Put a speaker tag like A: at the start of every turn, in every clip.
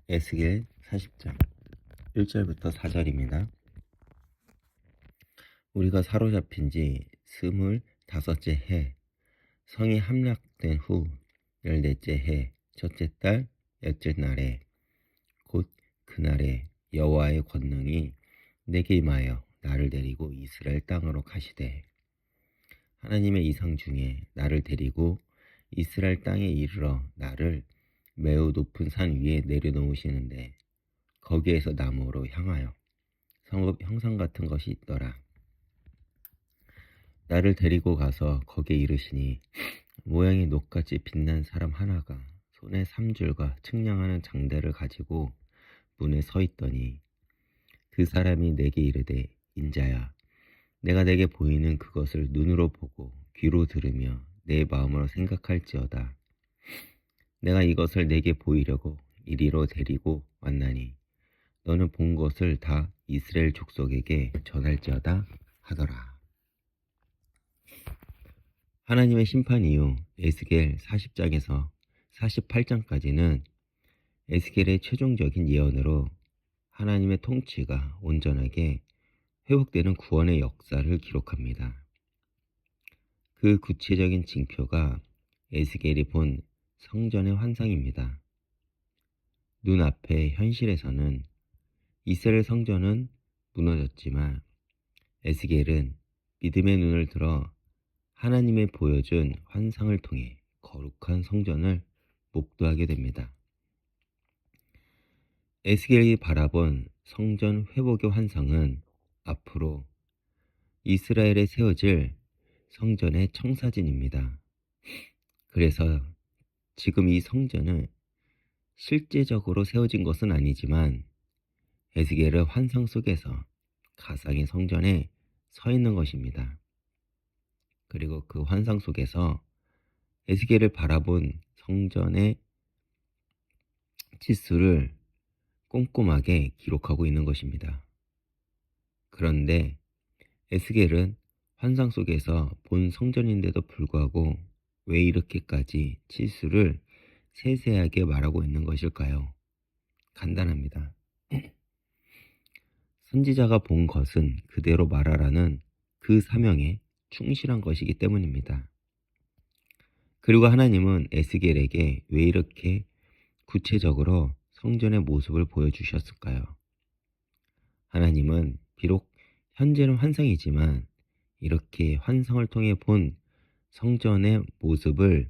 A: 에스겔 40장 1절부터 4절입니다. 우리가 사로잡힌 지 25째 해, 성이 함락된 후 14째 해, 첫째 달, 넷째 날에, 곧 그날에 여호와의 권능이 내게 임하여 나를 데리고 이스라엘 땅으로 가시되, 하나님의 이상 중에 나를 데리고 이스라엘 땅에 이르러 나를 매우 높은 산 위에 내려놓으시는데, 거기에서 나무로 향하여 성읍 형상 같은 것이 있더라. 나를 데리고 가서 거기에 이르시니, 모양이 녹같이 빛난 사람 하나가 손에 삼줄과 측량하는 장대를 가지고 문에 서 있더니, 그 사람이 내게 이르되, 인자야, 내가 내게 보이는 그것을 눈으로 보고 귀로 들으며 내 마음으로 생각할지어다. 내가 이것을 내게 보이려고 이리로 데리고 왔나니 너는 본 것을 다 이스라엘 족속에게 전할지어다 하더라. 하나님의 심판 이후 에스겔 40장에서 48장까지는 에스겔의 최종적인 예언으로 하나님의 통치가 온전하게 회복되는 구원의 역사를 기록합니다. 그 구체적인 징표가 에스겔이 본 성전의 환상입니다. 눈앞의 현실에서는 이스라엘 성전은 무너졌지만 에스겔은 믿음의 눈을 들어 하나님의 보여준 환상을 통해 거룩한 성전을 목도하게 됩니다. 에스겔이 바라본 성전 회복의 환상은 앞으로 이스라엘에 세워질 성전의 청사진입니다. 그래서 지금 이 성전은 실제적으로 세워진 것은 아니지만 에스겔의 환상 속에서 가상의 성전에 서 있는 것입니다. 그리고 그 환상 속에서 에스겔을 바라본 성전의 치수를 꼼꼼하게 기록하고 있는 것입니다. 그런데 에스겔은 환상 속에서 본 성전인데도 불구하고 왜 이렇게까지 치수를 세세하게 말하고 있는 것일까요? 간단합니다. 선지자가 본 것은 그대로 말하라는 그 사명에 충실한 것이기 때문입니다. 그리고 하나님은 에스겔에게 왜 이렇게 구체적으로 성전의 모습을 보여주셨을까요? 하나님은 비록 현재는 환상이지만 이렇게 환상을 통해 본 성전의 모습을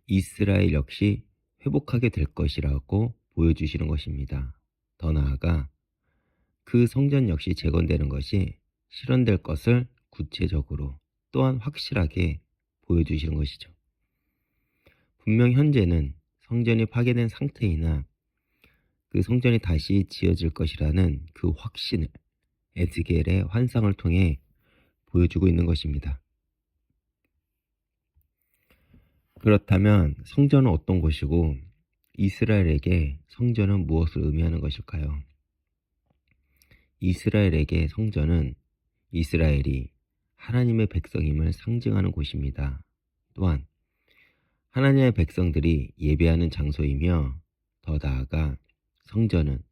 A: 이스라엘 역시 회복하게 될 것이라고 보여주시는 것입니다. 더 나아가 그 성전 역시 재건되는 것이 실현될 것을 구체적으로 또한 확실하게 보여주시는 것이죠. 분명 현재는 성전이 파괴된 상태이나 그 성전이 다시 지어질 것이라는 그 확신을 에스겔의 환상을 통해 보여주고 있는 것입니다. 그렇다면 성전은 어떤 것이고 이스라엘에게 성전은 무엇을 의미하는 것일까요? 이스라엘에게 성전은 이스라엘이 하나님의 백성임을 상징하는 곳입니다. 또한 하나님의 백성들이 예배하는 장소이며 더 나아가 성전은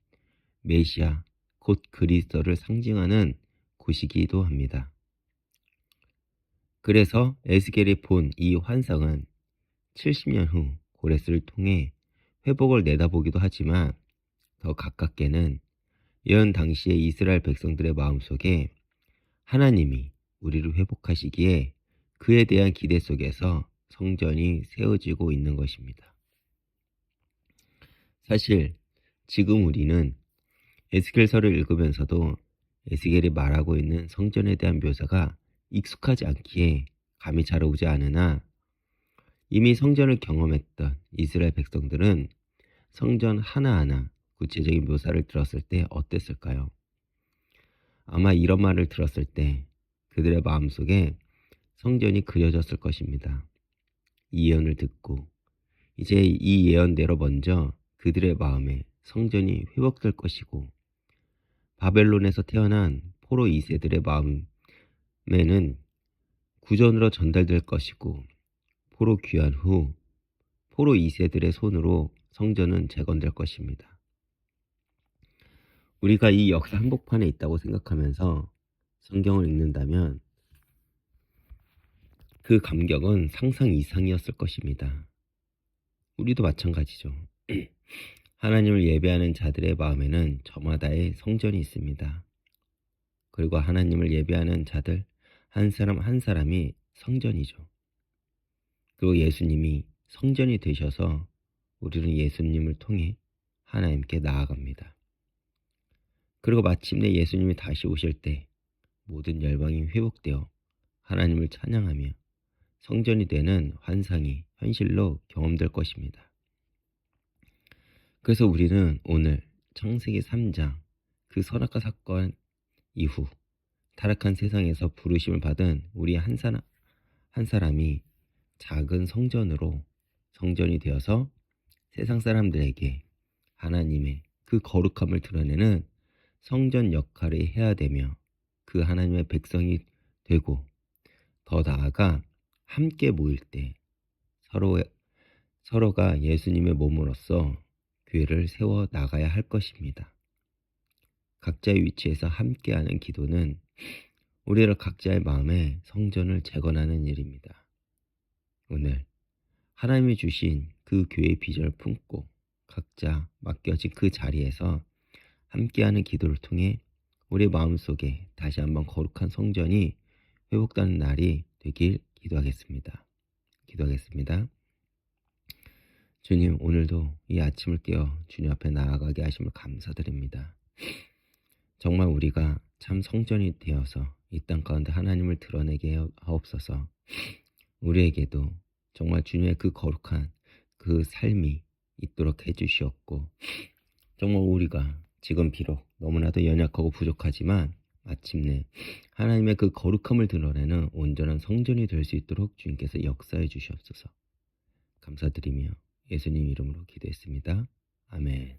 A: 메시아 곧 그리스도를 상징하는 곳이기도 합니다. 그래서 에스겔이 본 이 환상은 70년 후 고레스를 통해 회복을 내다보기도 하지만 더 가깝게는 예언 당시의 이스라엘 백성들의 마음속에 하나님이 우리를 회복하시기에 그에 대한 기대 속에서 성전이 세워지고 있는 것입니다. 사실 지금 우리는 에스겔서를 읽으면서도 에스겔이 말하고 있는 성전에 대한 묘사가 익숙하지 않기에 감이 잘 오지 않으나 이미 성전을 경험했던 이스라엘 백성들은 성전 하나하나 구체적인 묘사를 들었을 때 어땠을까요? 아마 이런 말을 들었을 때 그들의 마음속에 성전이 그려졌을 것입니다. 이 예언을 듣고 이제 이 예언대로 먼저 그들의 마음에 성전이 회복될 것이고 바벨론에서 태어난 포로 2세들의 마음에는 구전으로 전달될 것이고 포로 귀환 후 포로 2세들의 손으로 성전은 재건될 것입니다. 우리가 이 역사 한복판에 있다고 생각하면서 성경을 읽는다면 그 감격은 상상 이상이었을 것입니다. 우리도 마찬가지죠. 하나님을 예배하는 자들의 마음에는 저마다의 성전이 있습니다. 그리고 하나님을 예배하는 자들 한 사람 한 사람이 성전이죠. 그리고 예수님이 성전이 되셔서 우리는 예수님을 통해 하나님께 나아갑니다. 그리고 마침내 예수님이 다시 오실 때 모든 열방이 회복되어 하나님을 찬양하며 성전이 되는 환상이 현실로 경험될 것입니다. 그래서 우리는 오늘 창세기 3장 그 선악과 사건 이후 타락한 세상에서 부르심을 받은 우리 한 사람이 작은 성전이 되어서 세상 사람들에게 하나님의 그 거룩함을 드러내는 성전 역할을 해야 되며 그 하나님의 백성이 되고 더 나아가 함께 모일 때 서로가 예수님의 몸으로서 교회를 세워 나가야 할 것입니다. 각자의 위치에서 함께하는 기도는 우리를 각자의 마음에 성전을 재건하는 일입니다. 오늘 하나님이 주신 그 교회의 비전을 품고 각자 맡겨진 그 자리에서 함께하는 기도를 통해 우리 마음속에 다시 한번 거룩한 성전이 회복되는 날이 되길 기도하겠습니다. 주님, 오늘도 이 아침을 깨어 주님 앞에 나아가게 하심을 감사드립니다. 정말 우리가 참 성전이 되어서 이 땅 가운데 하나님을 드러내게 하옵소서. 우리에게도 정말 주님의 그 거룩한 그 삶이 있도록 해주시옵고, 정말 우리가 지금 비록 너무나도 연약하고 부족하지만 마침내 하나님의 그 거룩함을 드러내는 온전한 성전이 될 수 있도록 주님께서 역사해 주시옵소서. 감사드리며 예수님 이름으로 기도했습니다. 아멘.